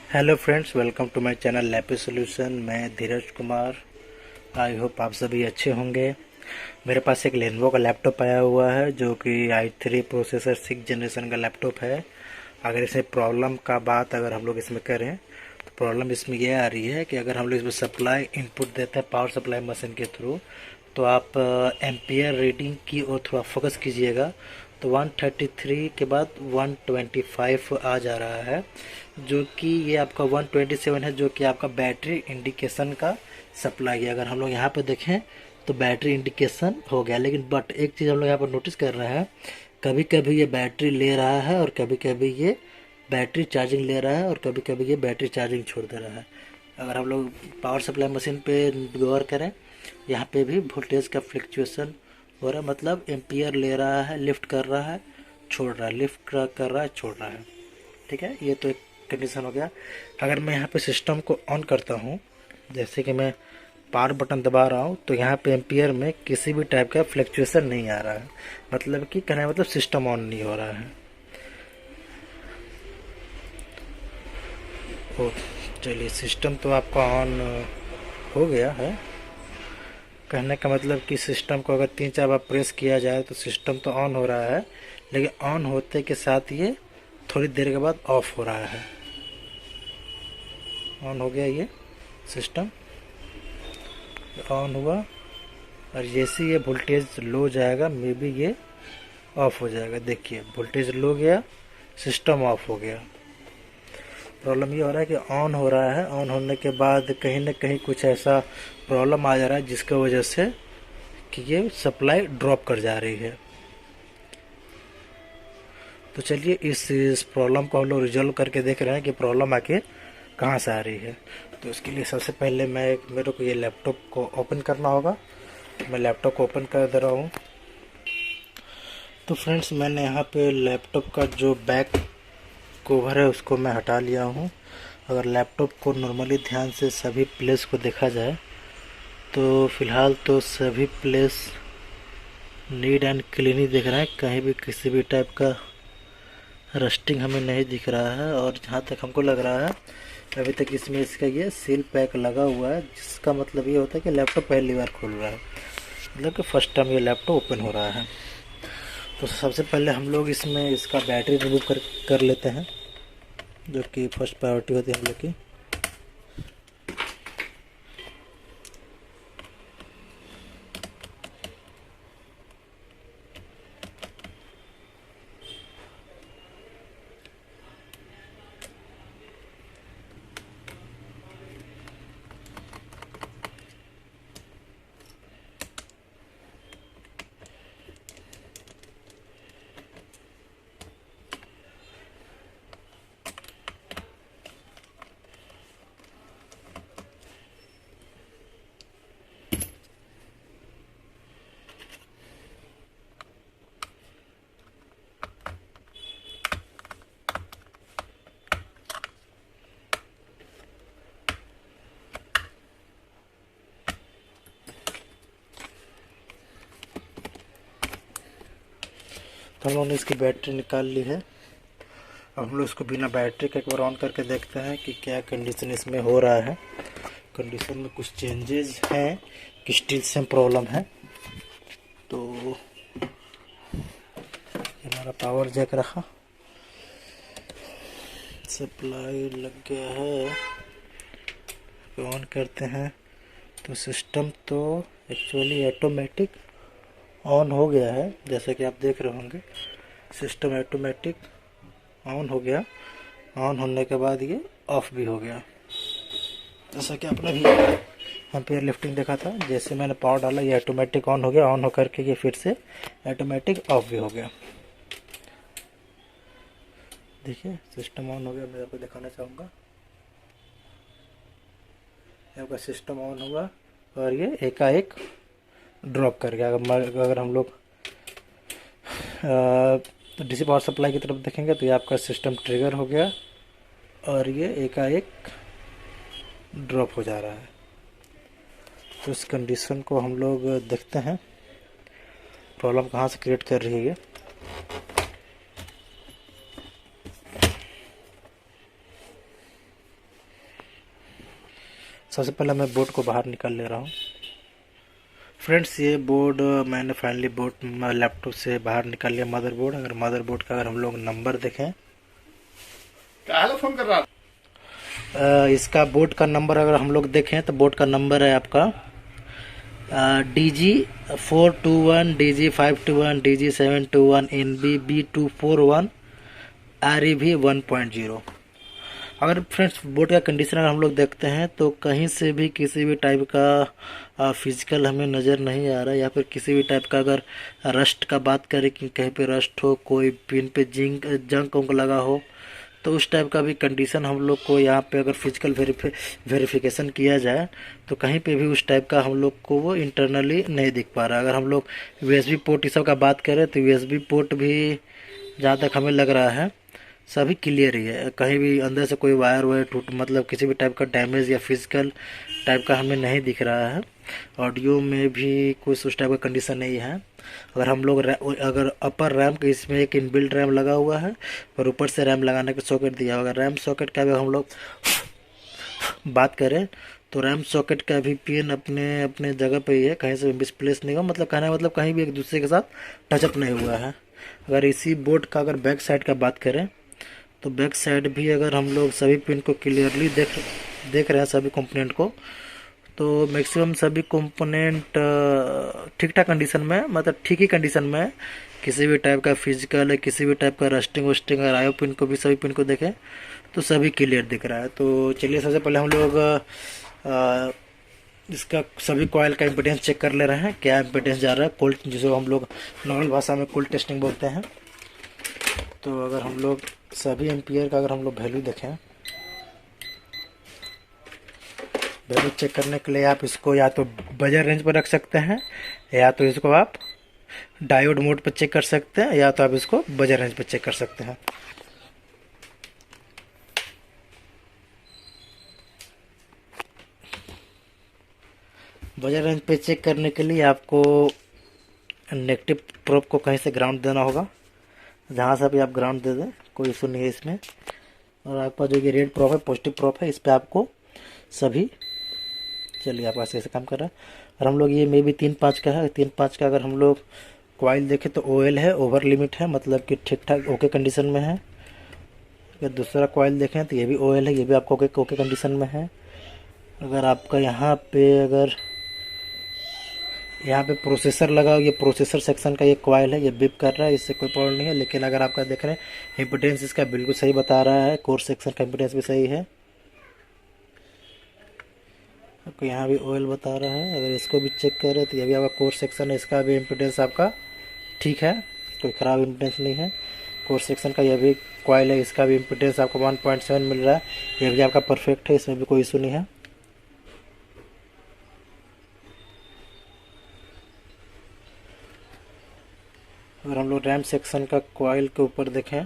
Hello friends, welcome to my channel lappy solution. मैं Dheeraj Kumar. I hope आप सभी अच्छे होंगे। मेरे पास एक लेनोवो का लैपटॉप आया हुआ है जो कि i3 प्रोसेसर 6 जनरेशन का लैपटॉप है। अगर इसमें प्रॉब्लम का बात अगर हम लोग इसमें करें तो प्रॉब्लम इसमें यह आ रही है कि अगर हम लोग इसमें सप्लाई इनपुट देते हैं पावर सप्लाई मशीन के थ्रू, तो आप एम्पियर रीडिंग की ओर थोड़ा फोकस कीजिएगा। तो 133 के बाद 125 आ जा रहा है, जो कि ये आपका 127 है, जो कि आपका बैटरी इंडिकेशन का सप्लाई है। अगर हम लोग यहाँ पे देखें तो बैटरी इंडिकेशन हो गया, लेकिन बट एक चीज़ हम लोग यहाँ पर नोटिस कर रहे हैं, कभी कभी ये बैटरी ले रहा है और कभी कभी ये बैटरी चार्जिंग ले रहा है और कभी कभी ये बैटरी चार्जिंग छोड़ दे रहा है। अगर हम लोग पावर सप्लाई मशीन पे गौर करें, यहाँ पे भी वोल्टेज का फ्लक्चुएशन हो रहा है, मतलब एम्पियर ले रहा है, लिफ्ट कर रहा है, छोड़ रहा है, लिफ्ट कर रहा है, छोड़ रहा है। ठीक है, ये तो एक कंडीशन हो गया। अगर मैं यहाँ पे सिस्टम को ऑन करता हूँ, जैसे कि मैं पावर बटन दबा रहा हूँ, तो यहाँ पे एम्पियर में किसी भी टाइप का फ्लक्चुएशन नहीं आ रहा है, मतलब कि कहने का मतलब सिस्टम ऑन नहीं हो रहा है। ओ, चलिए, सिस्टम तो आपका ऑन हो गया है। कहने का मतलब कि सिस्टम को अगर 3-4 बार प्रेस किया जाए तो सिस्टम तो ऑन हो रहा है, लेकिन ऑन होते के साथ ये थोड़ी देर के बाद ऑफ हो रहा है। ऑन हो गया ये सिस्टम, ऑन हुआ, और जैसे ये वोल्टेज लो जाएगा मे बी ये ऑफ हो जाएगा। देखिए, वोल्टेज लो गया, सिस्टम ऑफ हो गया। प्रॉब्लम ये हो रहा है कि ऑन हो रहा है, ऑन होने के बाद कहीं ना कहीं कुछ ऐसा प्रॉब्लम आ जा रहा है जिसकी वजह से कि ये सप्लाई ड्रॉप कर जा रही है। तो चलिए इस प्रॉब्लम को हम लोग रिजॉल्व करके देख रहे हैं कि प्रॉब्लम आके कहाँ से आ रही है। तो इसके लिए सबसे पहले मेरे को ये लैपटॉप को ओपन करना होगा। मैं लैपटॉप को ओपन कर दे रहा हूँ। तो फ्रेंड्स, मैंने यहाँ पे लैपटॉप का जो बैक कवर है उसको मैं हटा लिया हूँ। अगर लैपटॉप को नॉर्मली ध्यान से सभी प्लेस को देखा जाए तो फिलहाल तो सभी प्लेस नीट एंड क्लीन ही दिख रहा है, कहीं भी किसी भी टाइप का रस्टिंग हमें नहीं दिख रहा है। और जहाँ तक हमको लग रहा है अभी तक इसमें इसका ये सील पैक लगा हुआ है, जिसका मतलब ये होता है कि लैपटॉप पहली बार खुल रहा है, मतलब कि फर्स्ट टाइम ये लैपटॉप ओपन हो रहा है। तो सबसे पहले हम लोग इसमें इसका बैटरी रिमूव कर लेते हैं, जो कि फर्स्ट प्रायोरिटी होती है हम लोग की। तो हम लोगों ने इसकी बैटरी निकाल ली है। अब हम लोग इसको बिना बैटरी का एक बार ऑन करके देखते हैं कि क्या कंडीशन इसमें हो रहा है। कंडीशन में कुछ चेंजेस हैं कि स्टिल सेम प्रॉब्लम है। तो हमारा पावर जैक रखा, सप्लाई लग गया है, ऑन करते हैं तो सिस्टम तो एक्चुअली ऑटोमेटिक ऑन हो गया है, जैसे कि आप देख रहे होंगे। सिस्टम ऑटोमेटिक ऑन हो गया, ऑन होने के बाद ये ऑफ भी हो गया, जैसा कि आपने भी एम्पियर लिफ्टिंग देखा था। जैसे मैंने पावर डाला ये ऑटोमेटिक ऑन हो गया, ऑन होकर के ये फिर से ऑटोमेटिक ऑफ भी हो गया। देखिए, सिस्टम ऑन हो गया। मैं आपको दिखाना चाहूँगा, आपका सिस्टम ऑन हुआ और ये एकाएक ड्रॉप कर गया। अगर हम लोग डीसी पावर सप्लाई की तरफ देखेंगे तो ये आपका सिस्टम ट्रिगर हो गया और ये एकाएक ड्रॉप हो जा रहा है। तो इस कंडीशन को हम लोग देखते हैं प्रॉब्लम कहाँ से क्रिएट कर रही है। सबसे पहले मैं बोर्ड को बाहर निकाल ले रहा हूँ। फ्रेंड्स, ये बोर्ड मैंने फाइनली बोर्ड लैपटॉप से बाहर निकाल लिया, मदरबोर्ड। अगर मदरबोर्ड का अगर हम लोग नंबर देखें, फोन कर रहा इसका बोर्ड का नंबर अगर हम लोग देखें तो बोर्ड का नंबर है आपका DG421, DG521, DG721, NBB241, REV 1.0। अगर फ्रेंड्स बोर्ड का कंडीशन अगर हम लोग देखते हैं तो कहीं से भी किसी भी टाइप का फिजिकल हमें नज़र नहीं आ रहा है, या फिर किसी भी टाइप का अगर रस्ट का बात करें कि कहीं पे रस्ट हो, कोई पिन पे जंक उंक लगा हो, तो उस टाइप का भी कंडीशन हम लोग को यहाँ पे अगर फिजिकल वेरिफिकेशन किया जाए तो कहीं पे भी उस टाइप का हम लोग को वो इंटरनली नहीं दिख पा रहा। अगर हम लोग USB पोर्ट इस सब का बात करें तो USB पोर्ट भी जहाँ तक हमें लग रहा है सभी क्लियर ही है, कहीं भी अंदर से कोई वायर टूट मतलब किसी भी टाइप का डैमेज या फिजिकल टाइप का हमें नहीं दिख रहा है। ऑडियो में भी कुछ उस टाइप का कंडीशन नहीं है। अगर हम लोग अगर अपर रैम के इसमें एक इनबिल्ट रैम लगा हुआ है और ऊपर से रैम लगाने का सॉकेट दिया हुआ है। रैम सॉकेट का भी हम लोग बात करें तो रैम सॉकेट का भी पिन अपने अपने जगह पे ही है, कहीं से मिसप्लेस नहीं हुआ, मतलब कहना मतलब कहीं भी एक दूसरे के साथ टचअप नहीं हुआ है। अगर इसी बोर्ड का अगर बैक साइड का बात करें तो बैक साइड भी अगर हम लोग सभी पिन को क्लियरली देख रहे हैं, सभी कंपोनेंट को, तो मैक्सिमम सभी कंपोनेंट ठीक ठाक कंडीशन में, मतलब ठीक ही कंडीशन में, किसी भी टाइप का फिजिकल है, किसी भी टाइप का रस्टिंग वस्टिंग, अगर आयो पिन को भी सभी पिन को देखें तो सभी क्लियर दिख रहा है। तो चलिए सबसे पहले हम लोग इसका सभी कॉइल का इम्पिडेंस चेक कर ले रहे हैं, क्या इम्पिडेंस जा रहा है, कोल्ड, जिसको हम लोग नॉर्मल भाषा में कोल्ड टेस्टिंग बोलते हैं। तो अगर हम लोग सभी एम्पियर का अगर हम लोग वैल्यू देखें, वैल्यू चेक करने के लिए आप इसको या तो बजर रेंज पर रख सकते हैं, या तो इसको आप डायोड मोड पर चेक कर सकते हैं, या तो आप इसको बजर रेंज पर चेक कर सकते हैं। बजर रेंज पे चेक करने के लिए आपको नेगेटिव प्रोब को कहीं से ग्राउंड देना होगा, जहाँ से भी आप ग्राउंड दे दें कोई इशू नहीं है इसमें। और आपका जो ये रेड प्रोब है, पॉजिटिव प्रोब है, इस पर आपको सभी, चलिए आपका कैसे काम कर रहा है। और हम लोग ये मे भी 3.5 का है, 3.5 का अगर हम लोग कॉइल देखें तो OL है, ओवर लिमिट है, मतलब कि ठीक ठाक ओके कंडीशन में है। अगर दूसरा कॉइल देखें तो ये भी OL है, ये भी आपको ओके कंडीशन में है। अगर आपका यहाँ पे प्रोसेसर लगा हो, ये प्रोसेसर सेक्शन का ये कॉइल है, ये बिप कर रहा है, इससे कोई प्रॉब्लम नहीं है। लेकिन अगर आपका देख रहे हैं इम्पिडेंस इसका बिल्कुल सही बता रहा है, कोर सेक्शन का इम्पिडेंस भी सही है, आपको यहाँ भी OL बता रहा है। अगर इसको भी चेक करें तो ये भी आपका कोर सेक्शन है, इसका भी इम्पिडेंस आपका ठीक है, कोई ख़राब इम्पिडेंस नहीं है। कोर सेक्शन का यह भी कॉइल है, इसका भी इम्पिडेंस आपको 1.7 मिल रहा है, यह भी आपका परफेक्ट है, इसमें भी कोई इशू नहीं है। अगर हम लोग रैम सेक्शन का कॉइल के ऊपर देखें,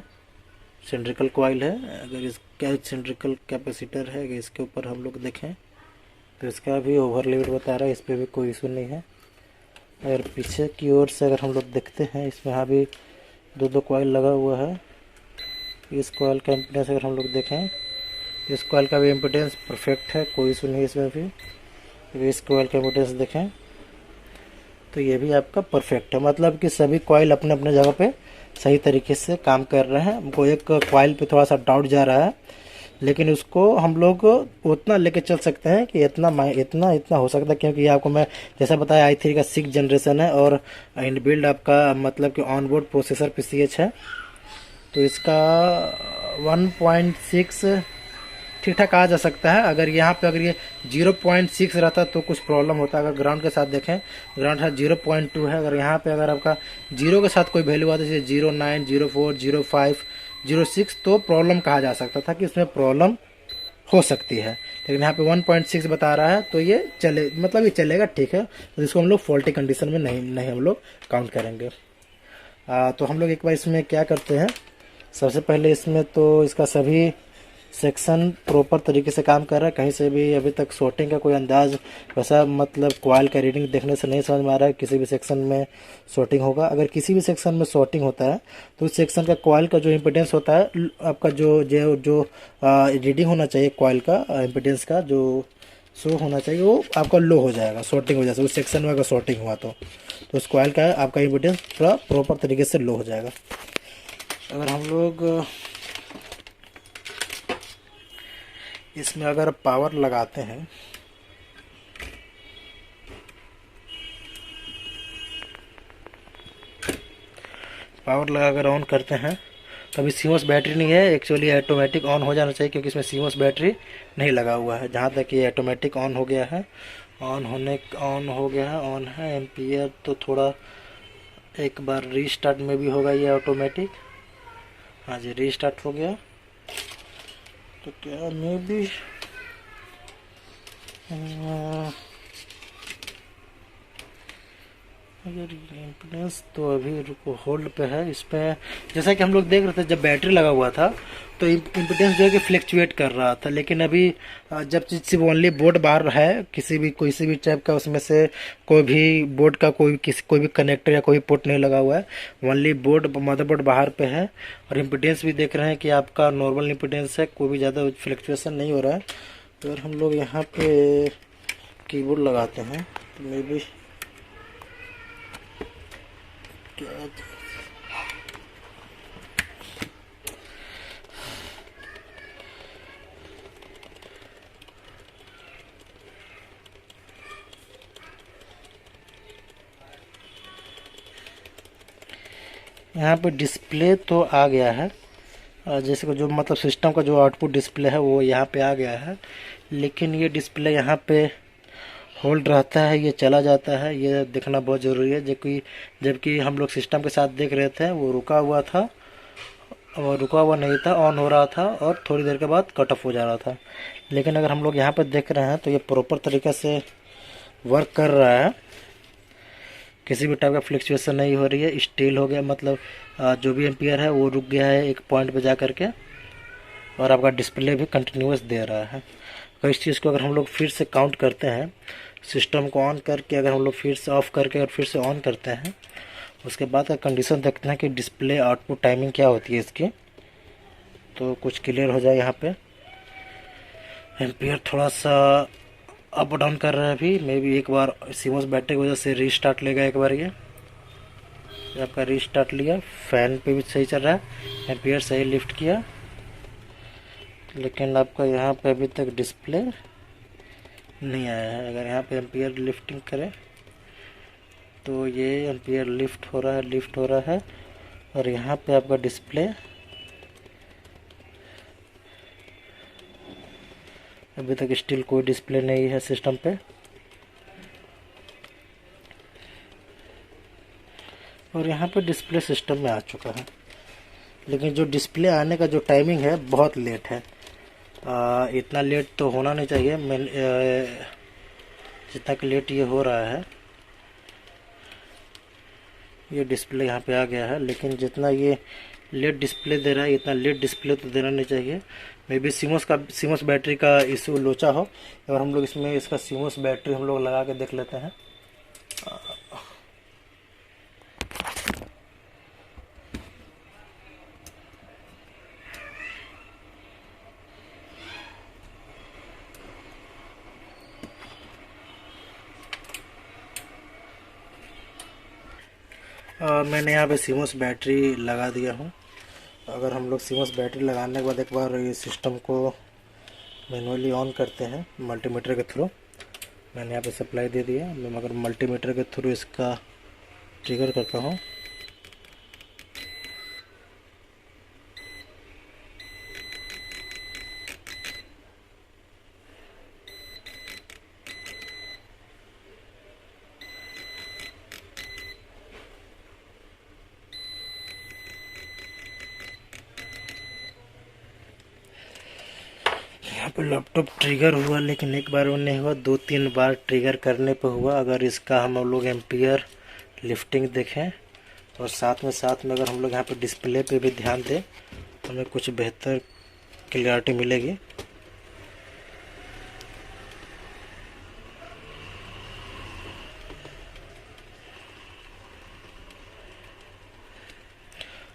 सिलिंड्रिकल कॉइल है, अगर इसका सिलिंड्रिकल कैपेसिटर है, अगर इसके ऊपर हम लोग देखें तो इसका भी ओवर लिमिट बता रहा है, इस पर भी कोई इशू नहीं है। अगर पीछे की ओर से अगर हम लोग देखते हैं, इसमें यहाँ भी दो कॉइल लगा हुआ है। इस कॉइल का इम्पिडेंस अगर हम लोग देखें, इस कॉइल का भी इम्पिडेंस परफेक्ट है, कोई इशू नहीं है इसमें भी। अगर इस कॉइल का इम्पिडेंस देखें तो ये भी आपका परफेक्ट है, मतलब कि सभी कॉइल अपने अपने जगह पे सही तरीके से काम कर रहे हैं। हमको एक कॉइल पे थोड़ा सा डाउट जा रहा है, लेकिन उसको हम लोग उतना लेके चल सकते हैं कि इतना हो सकता है, क्योंकि ये आपको मैं जैसा बताया i3 का 6 जनरेशन है और इनबिल्ड आपका मतलब कि ऑनबोर्ड प्रोसेसर PCH है, तो इसका 1.6 ठीक ठाक आ जा सकता है। अगर यहाँ पे अगर ये 0.6 रहता तो कुछ प्रॉब्लम होता। अगर ग्राउंड के साथ देखें, ग्राउंड है 0.2 है, अगर यहाँ पे अगर आपका 0 के साथ कोई वैल्यू आता है जैसे 09, 04, 05, 06 तो प्रॉब्लम कहा जा सकता था कि उसमें प्रॉब्लम हो सकती है। लेकिन यहाँ पे 1.6 बता रहा है तो ये चले, मतलब ये चलेगा, ठीक है। तो इसको हम लोग फॉल्टी कंडीशन में नहीं हम लोग काउंट करेंगे। तो हम लोग एक बार इसमें क्या करते हैं, सबसे पहले इसमें तो इसका सभी सेक्शन प्रॉपर तरीके से काम कर रहा है, कहीं से भी अभी तक शॉर्टिंग का कोई अंदाज वैसा मतलब कॉइल का रीडिंग देखने से नहीं समझ में आ रहा है किसी भी सेक्शन में शॉर्टिंग होगा। अगर किसी भी सेक्शन में शॉर्टिंग होता है तो उस सेक्शन का कॉइल का जो इम्पिडेंस होता है, आपका जो रीडिंग होना चाहिए कॉइल का इम्पिडेंस का, जो शो होना चाहिए, वो आपका लो हो जाएगा शॉर्टिंग वजह से, उस सेक्शन में अगर शॉर्टिंग हुआ तो उस कॉइल का आपका इम्पीडेंस पूरा प्रॉपर तरीके से लो हो जाएगा। अगर हम लोग इसमें अगर पावर लगाते हैं, पावर लगाकर ऑन करते हैं, तो अभी सीमोस बैटरी नहीं है, एक्चुअली ऑटोमेटिक ऑन हो जाना चाहिए क्योंकि इसमें सीमोस बैटरी नहीं लगा हुआ है। जहाँ तक ये ऑटोमेटिक ऑन हो गया है, ऑन हो गया है, ऑन है। एम्पियर तो थोड़ा एक बार रीस्टार्ट में भी होगा ये ऑटोमेटिक। हाँ जी, रीस्टार्ट हो गया। तो क्या मे भी अगर इम्पीडेंस तो अभी रुको होल्ड पे है इस पे। जैसा कि हम लोग देख रहे थे जब बैटरी लगा हुआ था तो इम्पीडेंस जो है कि फ्लक्चुएट कर रहा था, लेकिन अभी जब सिर्फ ओनली बोर्ड बाहर है, किसी भी टाइप का उसमें से कोई भी बोर्ड का कोई भी कनेक्टर या कोई पोर्ट नहीं लगा हुआ है, ओनली बोर्ड मदरबोर्ड बाहर पे है। और इम्पीडेंस भी देख रहे हैं कि आपका नॉर्मल इम्पीडेंस है, कोई भी ज़्यादा फ्लक्चुएसन नहीं हो रहा है। तो अगर हम लोग यहाँ पे कीबोर्ड लगाते हैं तो मे बी क्या यहाँ पे डिस्प्ले तो आ गया है, जैसे कि जो मतलब सिस्टम का जो आउटपुट डिस्प्ले है वो यहाँ पे आ गया है, लेकिन ये डिस्प्ले यहाँ पे होल्ड रहता है, ये चला जाता है, ये देखना बहुत ज़रूरी है। जबकि हम लोग सिस्टम के साथ देख रहे थे वो रुका हुआ था, और रुका हुआ नहीं था, ऑन हो रहा था और थोड़ी देर के बाद कट ऑफ हो जा रहा था। लेकिन अगर हम लोग यहाँ पे देख रहे हैं तो ये प्रॉपर तरीके से वर्क कर रहा है, किसी भी टाइप का फ्लक्चुएशन नहीं हो रही है। स्टील हो गया, मतलब जो भी एम्पियर है वो रुक गया है एक पॉइंट पे जा करके, और आपका डिस्प्ले भी कंटिन्यूस दे रहा है। तो इस चीज़ को अगर हम लोग फिर से काउंट करते हैं, सिस्टम को ऑन करके अगर हम लोग फिर से ऑफ करके और फिर से ऑन करते हैं, उसके बाद का कंडीशन देखते हैं कि डिस्प्ले आउटपुट टाइमिंग क्या होती है इसकी, तो कुछ क्लियर हो जाए। यहाँ पे एम्पियर थोड़ा सा अप डाउन कर रहा है अभी, मे बी एक बार सीमोस बैटरी की वजह से रीस्टार्ट लेगा एक बार। ये आपका रीस्टार्ट लिया, फैन पे भी सही चल रहा है, एम्पियर सही लिफ्ट किया, लेकिन आपका यहाँ पे अभी तक डिस्प्ले नहीं आया है। अगर यहाँ पे एम्पियर लिफ्टिंग करें तो ये एम्पियर लिफ्ट हो रहा है, और यहाँ पे आपका डिस्प्ले अभी तक स्टिल कोई डिस्प्ले नहीं है सिस्टम पे। और यहाँ पे डिस्प्ले सिस्टम में आ चुका है, लेकिन जो डिस्प्ले आने का जो टाइमिंग है बहुत लेट है। इतना लेट तो होना नहीं चाहिए, जितना कि लेट ये हो रहा है। ये डिस्प्ले यहाँ पे आ गया है, लेकिन जितना ये लेट डिस्प्ले दे रहा है इतना लेट डिस्प्ले तो देना नहीं चाहिए। मे बी सीमोस बैटरी का इशू लोचा हो, और हम लोग इसमें इसका सीमोस बैटरी हम लोग लगा के देख लेते हैं। मैंने यहाँ पे सीमोस बैटरी लगा दिया हूँ। अगर हम लोग सीमोस बैटरी लगाने के बाद एक बार ये सिस्टम को मैनुअली ऑन करते हैं मल्टीमीटर के थ्रू, मैंने यहाँ पे सप्लाई दे दिया, मैं मगर मल्टीमीटर के थ्रू इसका ट्रिगर करता हूँ। यहाँ पे लैपटॉप ट्रिगर हुआ, लेकिन एक बार वो नहीं हुआ, 2-3 बार ट्रिगर करने पे हुआ। अगर इसका हम लोग एम्पियर लिफ्टिंग देखें और साथ में अगर हम लोग यहाँ पे डिस्प्ले पे भी ध्यान दें तो हमें कुछ बेहतर क्लियरिटी मिलेगी।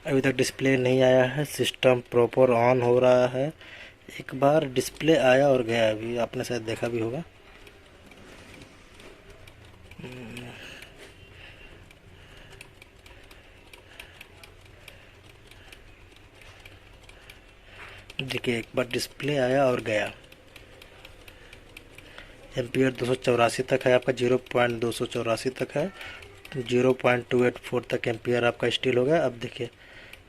अभी तक डिस्प्ले नहीं आया है, सिस्टम प्रॉपर ऑन हो रहा है। एक बार डिस्प्ले आया और गया, अभी आपने शायद देखा भी होगा। देखिए एक बार डिस्प्ले आया और गया। एम्पियर 284 तक है आपका, 0.284 तक है, 0.284 तक एम्पियर आपका स्टील हो गया। अब देखिए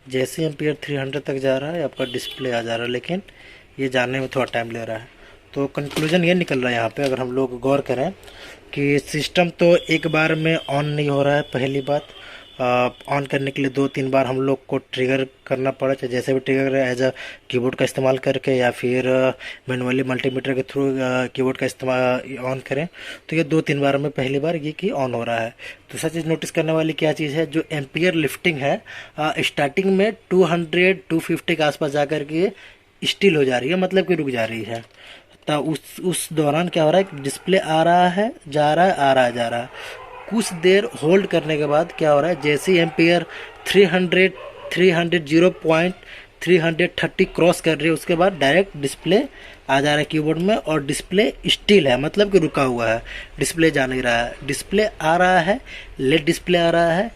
जैसे एम्पियर 300 तक जा रहा है आपका डिस्प्ले आ जा रहा है, लेकिन ये जानने में थोड़ा टाइम ले रहा है। तो कंक्लूजन ये निकल रहा है यहाँ पे, अगर हम लोग गौर करें कि सिस्टम तो एक बार में ऑन नहीं हो रहा है। पहली बात, ऑन करने के लिए 2-3 बार हम लोग को ट्रिगर करना पड़ा, चाहे जैसे भी ट्रिगर एज अ कीबोर्ड का इस्तेमाल करके या फिर मैनुअली मल्टीमीटर के थ्रू कीबोर्ड का इस्तेमाल ऑन करें। तो ये 2-3 बार में पहली बार ये की ऑन हो रहा है। दूसरा चीज़ नोटिस करने वाली क्या चीज़ है, जो एम्पियर लिफ्टिंग है स्टार्टिंग में 200-250 के आसपास जा कर के स्टिल हो जा रही है, मतलब कि रुक जा रही है। तो उस दौरान क्या हो रहा है, डिस्प्ले आ रहा है, जा रहा है, आ रहा है, जा रहा है। कुछ देर होल्ड करने के बाद क्या हो रहा है, जैसे ही एम्पियर 0.330 क्रॉस कर रही है, उसके बाद डायरेक्ट डिस्प्ले आ जा रहा है कीबोर्ड में, और डिस्प्ले स्टिल है, मतलब कि रुका हुआ है, डिस्प्ले जा नहीं रहा है। डिस्प्ले आ रहा है, लेट डिस्प्ले आ रहा है,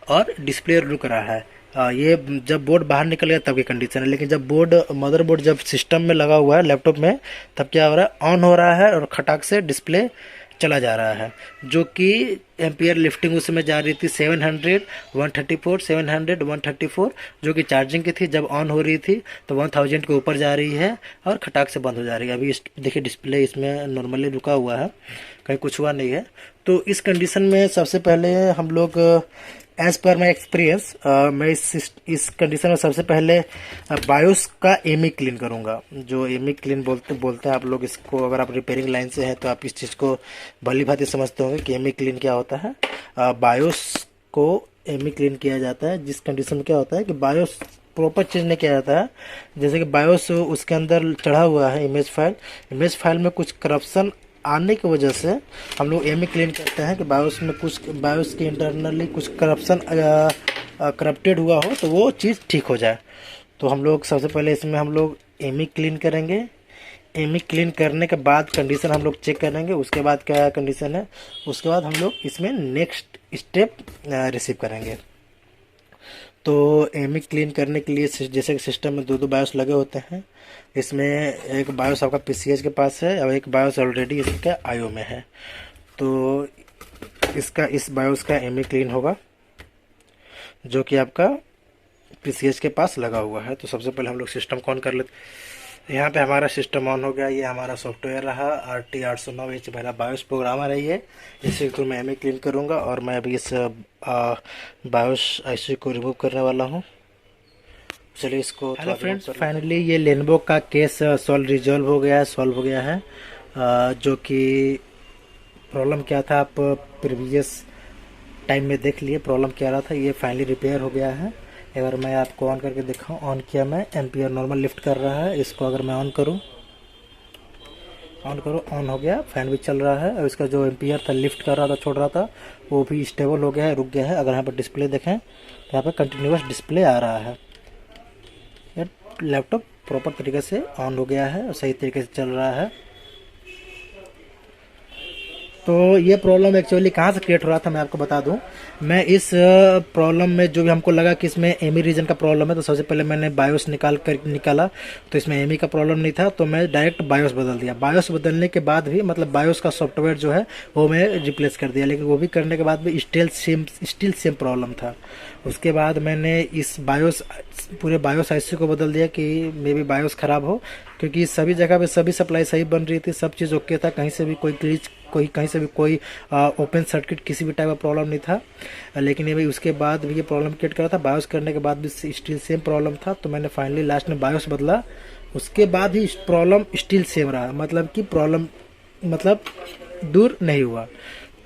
और डिस्प्ले रुक रहा है। ये जब बोर्ड बाहर निकल गया तब की कंडीशन है। लेकिन जब मदरबोर्ड जब सिस्टम में लगा हुआ है लैपटॉप में, तब क्या हो रहा है, ऑन हो रहा है और खटाक से डिस्प्ले चला जा रहा है। जो कि एम्पियर लिफ्टिंग उस समय जा रही थी 700, 134, 700, 134, जो कि चार्जिंग की थी। जब ऑन हो रही थी तो 1000 के ऊपर जा रही है और खटाक से बंद हो जा रही है। अभी देखिए डिस्प्ले इसमें नॉर्मली रुका हुआ है, कहीं कुछ हुआ नहीं है। तो इस कंडीशन में सबसे पहले हम लोग एज पर माई एक्सपीरियंस मैं इस कंडीशन में सबसे पहले बायोस का एमी क्लीन करूंगा। जो एमी क्लीन बोलते हैं आप लोग इसको, अगर आप रिपेयरिंग लाइन से हैं तो आप इस चीज़ को भली भांति समझते होंगे कि एमी क्लीन क्या होता है। बायोस को एमी क्लीन किया जाता है, जिस कंडीशन में क्या होता है कि बायोस प्रॉपर चेंज नहीं किया जाता है। जैसे कि बायोस उसके अंदर चढ़ा हुआ है इमेज फाइल में कुछ करप्शन आने की वजह से हम लोग एमी क्लीन करते हैं कि बायोस के इंटरनली कुछ करप्शन करप्टेड हुआ हो तो वो चीज़ ठीक हो जाए। तो हम लोग सबसे पहले इसमें हम लोग एमी क्लीन करेंगे। एमी क्लीन करने के बाद कंडीशन हम लोग चेक करेंगे, उसके बाद क्या कंडीशन है, उसके बाद हम लोग इसमें नेक्स्ट स्टेप रिसीव करेंगे। तो एमी क्लीन करने के लिए जैसे कि सिस्टम में 2 बायोस लगे होते हैं, इसमें एक बायोस आपका पीसीएच के पास है और एक बायोस ऑलरेडी इसका आईओ में है। तो इस बायोस का एमी क्लीन होगा जो कि आपका पीसीएच के पास लगा हुआ है। तो सबसे पहले हम लोग सिस्टम को ऑन कर लेते। यहाँ पे हमारा सिस्टम ऑन हो गया। ये हमारा सॉफ्टवेयर रहा RT809H, मेरा बायोस प्रोग्रामर है ये। इसी थ्रू मैं एमी क्लीन करूँगा और मैं अभी इस बायोस आईसी को रिमूव करने वाला हूँ। चलिए इसको। हेलो फ्रेंड्स, फाइनली ये लेनोवो का केस सॉल्व हो गया है। जो कि प्रॉब्लम क्या था आप प्रीवियस टाइम में देख लिए, प्रॉब्लम क्या रहा था, ये फाइनली रिपेयर हो गया है। अगर मैं आपको ऑन करके दिखाऊं, ऑन किया मैं, एम्पियर नॉर्मल लिफ्ट कर रहा है। इसको अगर मैं ऑन करूं, ऑन हो गया, फैन भी चल रहा है और इसका जो एम्पियर था लिफ्ट कर रहा था, छोड़ रहा था, वो भी स्टेबल हो गया है, रुक गया है। अगर यहाँ पर डिस्प्ले देखें तो यहाँ पर कंटिन्यूस डिस्प्ले आ रहा है। लैपटॉप प्रॉपर तरीके से ऑन हो गया है और सही तरीके से चल रहा है। तो ये प्रॉब्लम एक्चुअली कहाँ से क्रिएट हो रहा था मैं आपको बता दूं। मैं इस प्रॉब्लम में जो भी हमको लगा कि इसमें एमी रीजन का प्रॉब्लम है, तो सबसे पहले मैंने बायोस निकाला तो इसमें एमी का प्रॉब्लम नहीं था, तो मैं डायरेक्ट बायोस बदल दिया। बायोस बदलने के बाद भी मतलब बायोस का सॉफ्टवेयर जो है वो मैं रिप्लेस कर दिया, लेकिन वो भी करने के बाद भी स्टिल सेम प्रॉब्लम था। उसके बाद मैंने इस पूरे बायोस आईसी को बदल दिया कि मे बी बायोस ख़राब हो, क्योंकि सभी जगह पे सभी सप्लाई सही बन रही थी, सब चीज़ ओके था, कहीं से भी कोई ग्लिच, कहीं से भी कोई ओपन सर्किट किसी भी टाइप का प्रॉब्लम नहीं था। लेकिन ये भाई उसके बाद भी ये प्रॉब्लम क्रिएट कर रहा था। बायोस करने के बाद भी स्टिल सेम प्रॉब्लम था, तो मैंने फाइनली लास्ट में बायोस बदला। उसके बाद ही प्रॉब्लम स्टिल सेम रहा, मतलब कि प्रॉब्लम मतलब दूर नहीं हुआ।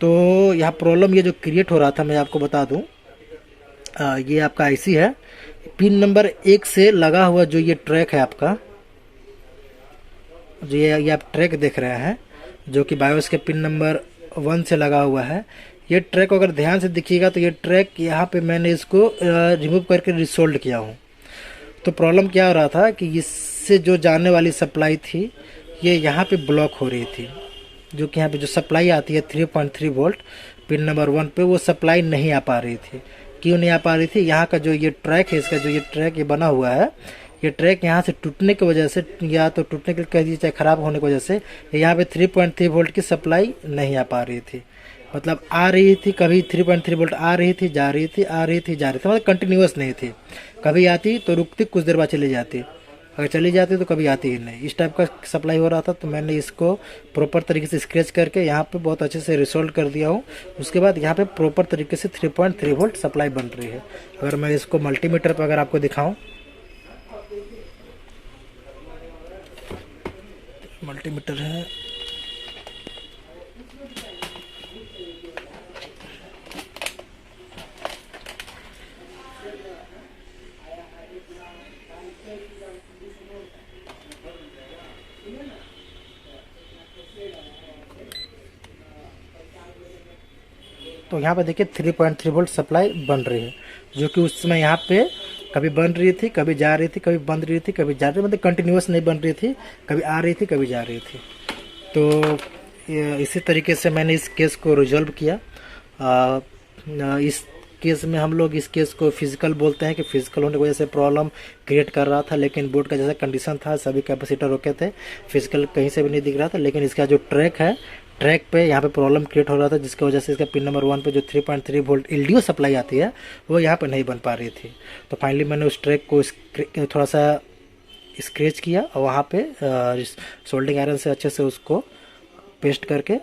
तो यह प्रॉब्लम ये जो क्रिएट हो रहा था मैं आपको बता दूँ, ये आपका आईसी है, पिन नंबर 1 से लगा हुआ जो ये ट्रैक है आपका, जो ये आप ट्रैक देख रहे हैं जो कि बायोस के पिन नंबर 1 से लगा हुआ है, ये ट्रैक अगर ध्यान से दिखिएगा तो ये ट्रैक यहाँ पे मैंने इसको रिमूव करके रिसोल्ड किया हूँ। तो प्रॉब्लम क्या हो रहा था कि इससे जो जाने वाली सप्लाई थी ये यहाँ पे ब्लॉक हो रही थी, जो कि यहाँ पे जो सप्लाई आती है 3.3 वोल्ट पिन नंबर 1 पे, वो सप्लाई नहीं आ पा रही थी। क्यों नहीं आ पा रही थी? यहाँ का जो ये ट्रैक है, इसका जो ये ट्रैक ये बना हुआ है, ये ट्रैक यहाँ से टूटने की वजह से, या तो टूटने के कह दीजिए चाहे ख़राब होने की वजह से, यहाँ पे 3.3 वोल्ट की सप्लाई नहीं आ पा रही थी। मतलब आ रही थी, कभी 3.3 वोल्ट आ रही थी, जा रही थी, आ रही थी, जा रही थी, मतलब कंटिन्यूस नहीं थी। कभी आती तो रुकती, कुछ देर बाद चली जाती, अगर चली जाती तो कभी आती ही नहीं। इस टाइप का सप्लाई हो रहा था। तो मैंने इसको प्रॉपर तरीके से स्क्रैच करके यहाँ पे बहुत अच्छे से रिसोल्व कर दिया हूँ। उसके बाद यहाँ पे प्रॉपर तरीके से 3.3 वोल्ट सप्लाई बन रही है। अगर मैं इसको मल्टीमीटर पर अगर आपको दिखाऊं, मल्टीमीटर है, तो यहाँ पे देखिए 3.3 वोल्ट सप्लाई बन रही है, जो कि उस समय यहाँ पे कभी बन रही थी, कभी जा रही थी, कभी बंद रही थी, कभी जा रही थी, मतलब कंटिन्यूस नहीं बन रही थी, कभी आ रही थी, कभी जा रही थी। तो इसी तरीके से मैंने इस केस को रिजॉल्व किया। इस केस में हम लोग इस केस को फिजिकल बोलते हैं कि फिजिकल होने की वजह से प्रॉब्लम क्रिएट कर रहा था, लेकिन बोर्ड का जैसा कंडीशन था, सभी कैपेसिटर रोके थे, फिजिकल कहीं से भी नहीं दिख रहा था। लेकिन इसका जो ट्रैक है, ट्रैक पे यहाँ पे प्रॉब्लम क्रिएट हो रहा था, जिसकी वजह से इसका पिन नंबर 1 पे जो 3.3 वोल्ट एलडीओ सप्लाई आती है, वो यहाँ पे नहीं बन पा रही थी। तो फाइनली मैंने उस ट्रैक को थोड़ा सा स्क्रैच किया और वहाँ पे सोल्डिंग आयरन से अच्छे से उसको पेस्ट करके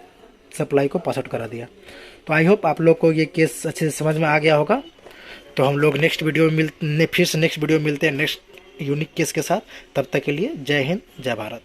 सप्लाई को पास आउट करा दिया। तो आई होप आप लोग को ये केस अच्छे से समझ में आ गया होगा। तो हम लोग नेक्स्ट वीडियो में फिर से नेक्स्ट वीडियो मिलते हैं नेक्स्ट यूनिक केस के साथ। तब तक के लिए जय हिंद, जय भारत।